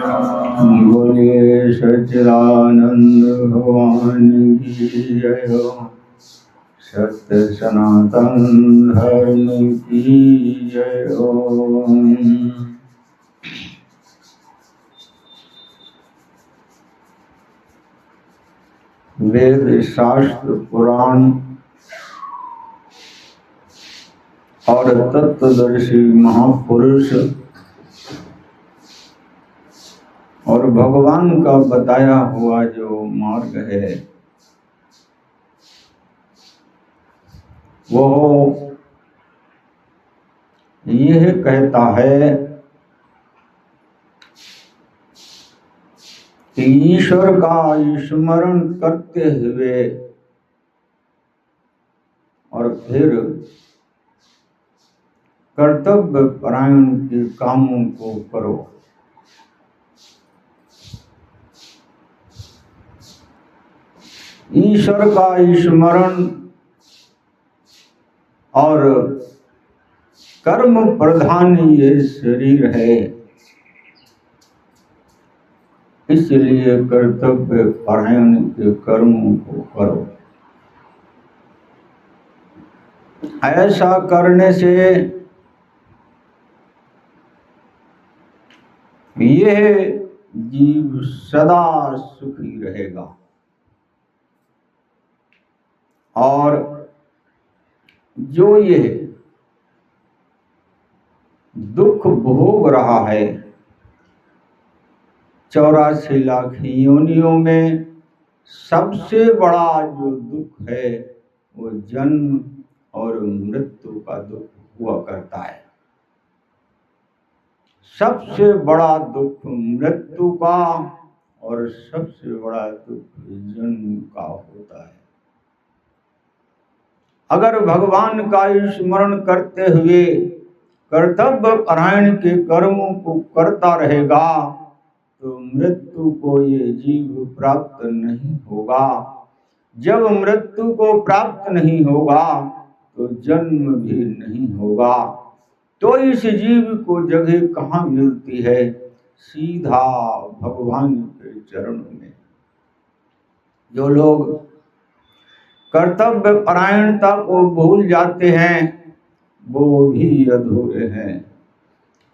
बोलिए सच्चिदानंद भगवान की जय हो। सत्य सनातन धर्म की जय हो। वेद शास्त्र पुराण और तत्वदर्शी महापुरुष और भगवान का बताया हुआ जो मार्ग है वो यह कहता है कि ईश्वर का स्मरण करते हुए और फिर कर्तव्य परायण के कामों को करो। ईश्वर का स्मरण और कर्म प्रधान ये शरीर है, इसलिए कर्तव्य परायण के कर्मों को करो। ऐसा करने से यह जीव सदा सुखी रहेगा और जो ये दुख भोग रहा है 84 लाख योनियों में सबसे बड़ा जो दुख है वो जन्म और मृत्यु का दुख हुआ करता है। सबसे बड़ा दुख मृत्यु का और सबसे बड़ा दुख जन्म का होता है। अगर भगवान का स्मरण करते हुए कर्तव्य परायण के कर्मों को करता रहेगा तो मृत्यु को ये जीव प्राप्त नहीं होगा। जब मृत्यु को प्राप्त नहीं होगा तो जन्म भी नहीं होगा। तो इस जीव को जगह कहाँ मिलती है? सीधा भगवान के चरणों में। जो लोग कर्तव्य परायणता को भूल जाते हैं वो भी अधूरे हैं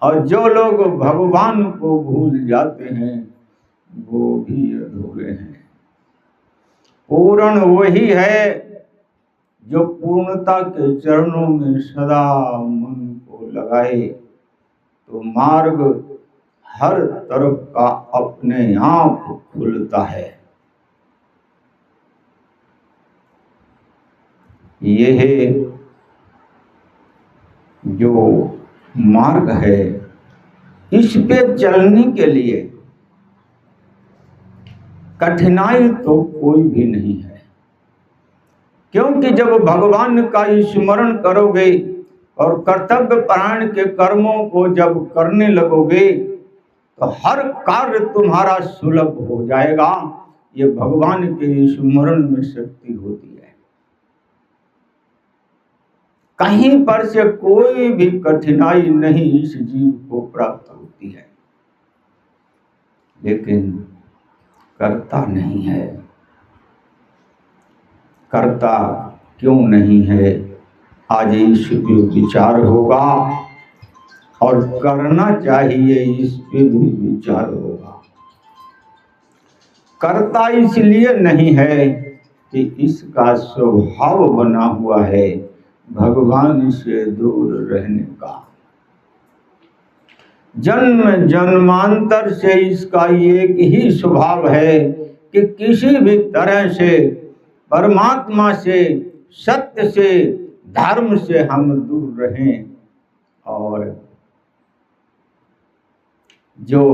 और जो लोग भगवान को भूल जाते हैं वो भी अधूरे हैं। पूर्ण वही है जो पूर्णता के चरणों में सदा मन को लगाए तो मार्ग हर तरफ का अपने आप खुलता है। यह जो मार्ग है इस पे चलने के लिए कठिनाई तो कोई भी नहीं है, क्योंकि जब भगवान का स्मरण करोगे और कर्तव्य परायण के कर्मों को जब करने लगोगे तो हर कार्य तुम्हारा सुलभ हो जाएगा। ये भगवान के स्मरण में शक्ति होती है। कहीं पर से कोई भी कठिनाई नहीं इस जीव को प्राप्त होती है, लेकिन करता नहीं है। करता क्यों नहीं है? आज इस पे विचार होगा और करना चाहिए, इस पे भी विचार होगा। करता इसलिए नहीं है कि इसका स्वभाव बना हुआ है भगवान से दूर रहने का। जन्म जन्मांतर से इसका एक ही स्वभाव है कि किसी भी तरह से परमात्मा से, सत्य से, धर्म से हम दूर रहें और जो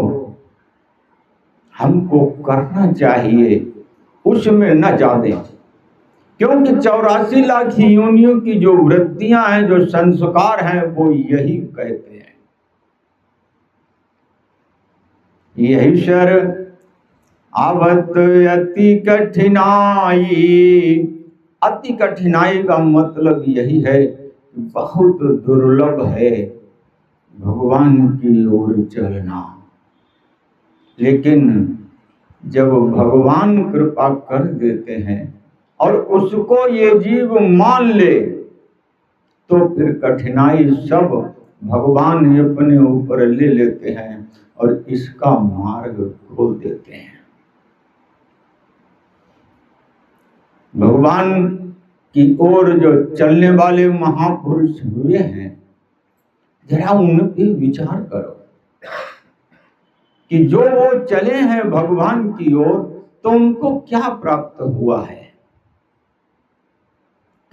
हमको करना चाहिए उसमें न जा दें, क्योंकि 84 लाख योनियों की जो वृत्तियां हैं, जो संस्कार हैं, वो यही कहते हैं। यही शर आवत अति कठिनाई। अति कठिनाई का मतलब यही है बहुत दुर्लभ है भगवान की ओर चलना। लेकिन जब भगवान कृपा कर देते हैं और उसको ये जीव मान ले तो फिर कठिनाई सब भगवान ही अपने ऊपर ले लेते हैं और इसका मार्ग खोल देते हैं। भगवान की ओर जो चलने वाले महापुरुष हुए हैं, जरा उन पे विचार करो कि जो वो चले हैं भगवान की ओर तो उनको क्या प्राप्त हुआ है,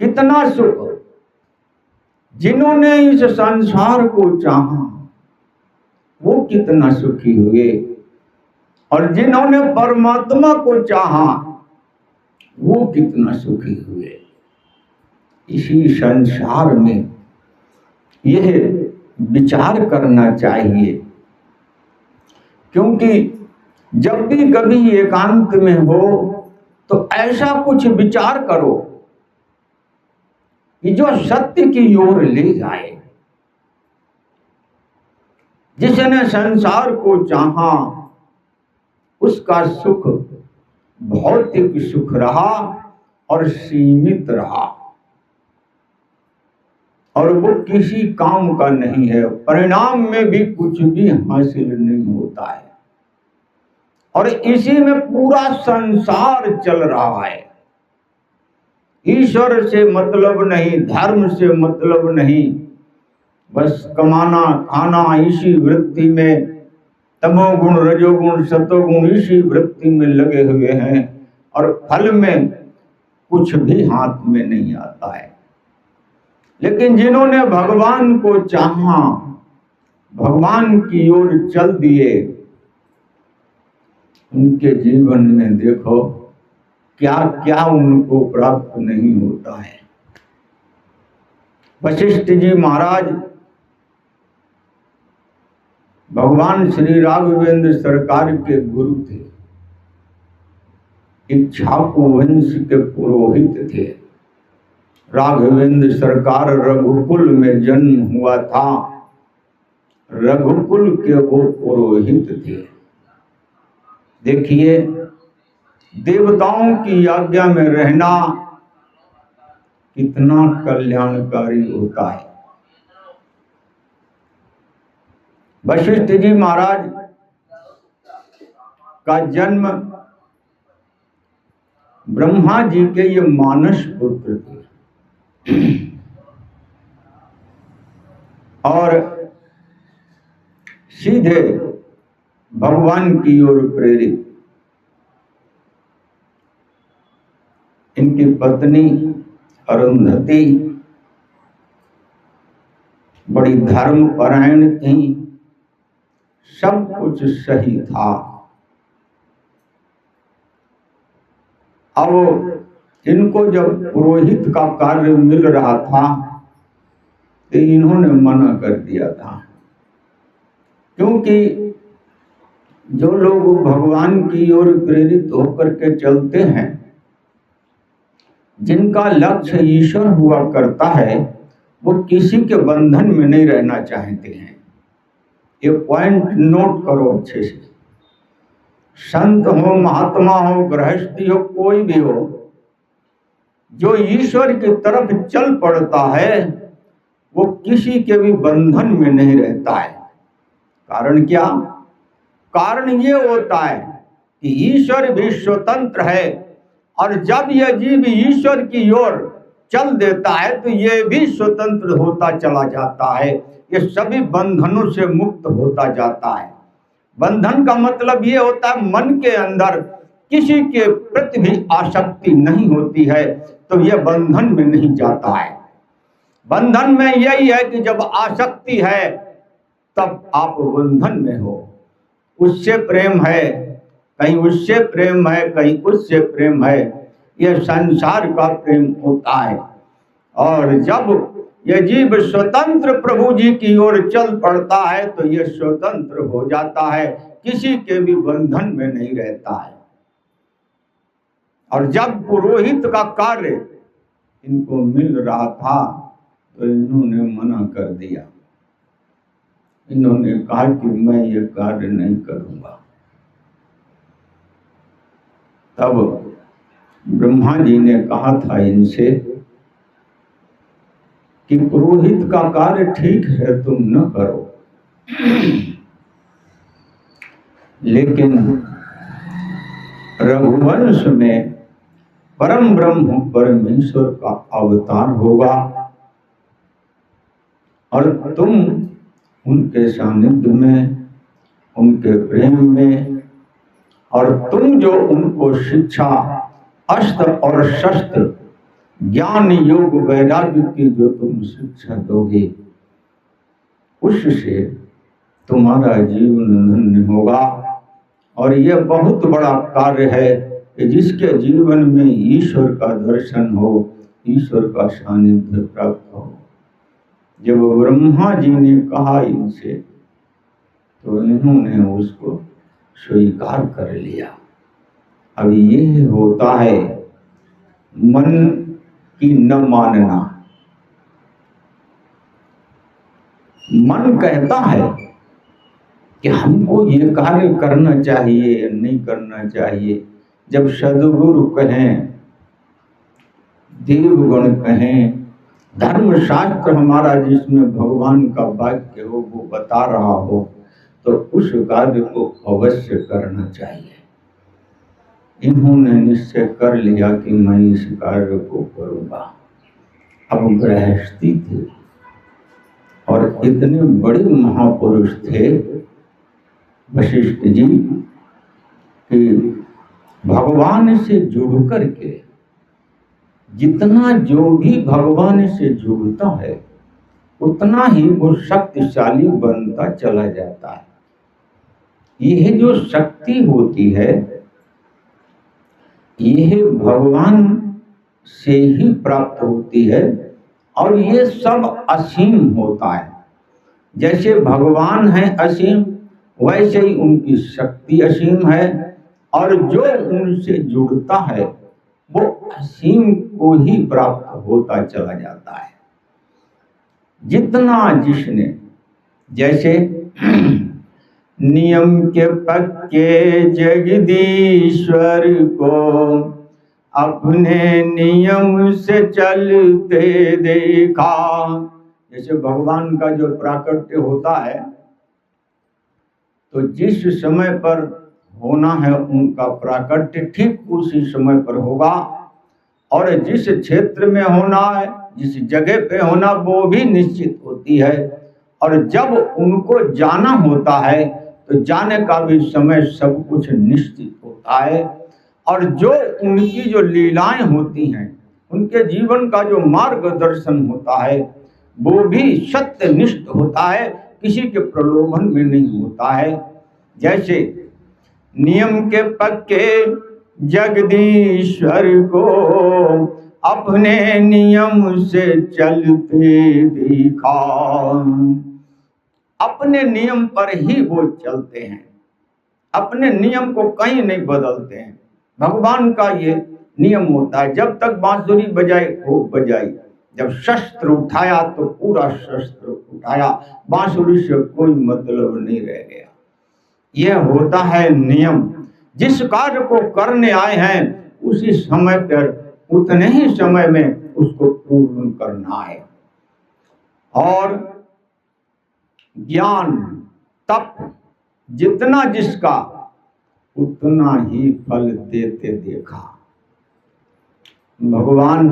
कितना सुख। जिन्होंने इस संसार को चाहा वो कितना सुखी हुए और जिन्होंने परमात्मा को चाहा वो कितना सुखी हुए। इसी संसार में यह विचार करना चाहिए, क्योंकि जब भी कभी एकांत में हो तो ऐसा कुछ विचार करो कि जो सत्य की ओर ले जाए। जिसने संसार को चाहा उसका सुख भौतिक सुख रहा और सीमित रहा और वो किसी काम का नहीं है, परिणाम में भी कुछ भी हासिल नहीं होता है और इसी में पूरा संसार चल रहा है। ईश्वर से मतलब नहीं, धर्म से मतलब नहीं, बस कमाना खाना इसी वृत्ति में, तमोगुण रजोगुण सतोगुण इसी वृत्ति में लगे हुए हैं और फल में कुछ भी हाथ में नहीं आता है। लेकिन जिन्होंने भगवान को चाहा, भगवान की ओर चल दिए, उनके जीवन में देखो क्या क्या उनको प्राप्त नहीं होता है। वशिष्ठ जी महाराज भगवान श्री राघवेंद्र सरकार के गुरु थे, इक्ष्वाकु वंश के पुरोहित थे। राघवेंद्र सरकार रघुकुल में जन्म हुआ था, रघुकुल के वो पुरोहित थे। देखिए देवताओं की आज्ञा में रहना कितना कल्याणकारी होता है। वशिष्ठ जी महाराज का जन्म ब्रह्मा जी के ये मानस पुत्र थे और सीधे भगवान की ओर प्रेरित। इनकी पत्नी अरुंधति बड़ी धर्मपरायण थी, सब कुछ सही था। अब इनको जब पुरोहित का कार्य मिल रहा था तो इन्होंने मना कर दिया था, क्योंकि जो लोग भगवान की ओर प्रेरित होकर के चलते हैं, जिनका लक्ष्य ईश्वर हुआ करता है, वो किसी के बंधन में नहीं रहना चाहते हैं। ये पॉइंट नोट करो अच्छे से। संत हो, महात्मा हो, गृहस्थी हो, कोई भी हो, जो ईश्वर की तरफ चल पड़ता है वो किसी के भी बंधन में नहीं रहता है। कारण क्या? कारण ये होता है कि ईश्वर भी स्वतंत्र है और जब यह जीव ईश्वर की ओर चल देता है तो ये भी स्वतंत्र होता चला जाता है। ये सभी बंधनों से मुक्त होता जाता है। बंधन का मतलब ये होता है मन के अंदर किसी के प्रति भी आसक्ति नहीं होती है तो यह बंधन में नहीं जाता है। बंधन में यही है कि जब आसक्ति है तब आप बंधन में हो। उससे प्रेम है, कहीं उससे प्रेम है, कहीं उससे प्रेम है, यह संसार का प्रेम होता है। और जब यह जीव स्वतंत्र प्रभु जी की ओर चल पड़ता है तो यह स्वतंत्र हो जाता है, किसी के भी बंधन में नहीं रहता है। और जब पुरोहित का कार्य इनको मिल रहा था तो इन्होंने मना कर दिया। इन्होंने कहा कि मैं ये कार्य नहीं करूंगा। तब ब्रह्मा जी ने कहा था इनसे कि पुरोहित का कार्य ठीक है, तुम न करो, लेकिन रघुवंश में परम ब्रह्म परमेश्वर का अवतार होगा और तुम उनके सानिध्य में, उनके प्रेम में, और तुम जो उनको शिक्षा अस्त्र और शस्त्र ज्ञान योग वैराग्य की जो तुम शिक्षा दोगे, उससे तुम्हारा जीवन धन्य होगा। और यह बहुत बड़ा कार्य है कि जिसके जीवन में ईश्वर का दर्शन हो, ईश्वर का सानिध्य प्राप्त हो। जब ब्रह्मा जी ने कहा इनसे, तो इन्होंने उसको स्वीकार कर लिया। अब ये होता है मन की न मानना। मन कहता है कि हमको ये कार्य करना चाहिए या नहीं करना चाहिए। जब सद्गुरु कहें, देवगण कहें, धर्मशास्त्र हमारा जिसमें भगवान का वाक्य हो वो बता रहा हो, तो उस कार्य को अवश्य करना चाहिए। इन्होंने निश्चय कर लिया कि मैं इस कार्य को करूंगा। अब गृहस्थी थी और इतने बड़े महापुरुष थे वशिष्ठ जी कि भगवान से जुड़ करके जितना जो भी भगवान से जुड़ता है उतना ही वो शक्तिशाली बनता चला जाता है। यह जो शक्ति होती है यह भगवान से ही प्राप्त होती है और ये सब असीम होता है। जैसे भगवान है असीम, वैसे ही उनकी शक्ति असीम है और जो उनसे जुड़ता है वो असीम को ही प्राप्त होता चला जाता है। जितना जिसने, जैसे नियम के पक्के जगदीश्वर को अपने नियम से चलते देखा। जैसे भगवान का जो प्राकट्य होता है तो जिस समय पर होना है उनका प्राकट्य ठीक उसी समय पर होगा, और जिस क्षेत्र में होना है, जिस जगह पे होना, वो भी निश्चित होती है। और जब उनको जाना होता है तो जाने का भी समय सब कुछ निश्चित होता है। और जो उनकी जो लीलाएं होती हैं, उनके जीवन का जो मार्गदर्शन होता है वो भी सत्यनिष्ठ होता है, किसी के प्रलोभन में नहीं होता है। जैसे नियम के पक्के जगदीश्वर को अपने नियम से चलते देखा। अपने नियम पर ही वो चलते हैं, अपने नियम को कहीं नहीं बदलते हैं। भगवान का ये नियम होता है, जब तक बांसुरी बजाए खूब बजाई, जब शस्त्र उठाया तो पूरा शस्त्र उठाया, बांसुरी से कोई मतलब नहीं रह गया। यह होता है नियम। जिस कार्य को करने आए हैं उसी समय पर उतने ही समय में उसको पूर्ण करना है। और ज्ञान तप जितना जिसका उतना ही फल देते देखा। भगवान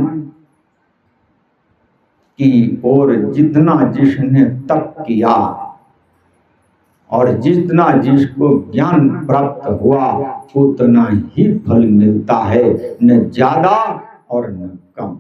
की ओर जितना जिसने तप किया और जितना जिसको ज्ञान प्राप्त हुआ उतना ही फल मिलता है, न ज्यादा और न कम।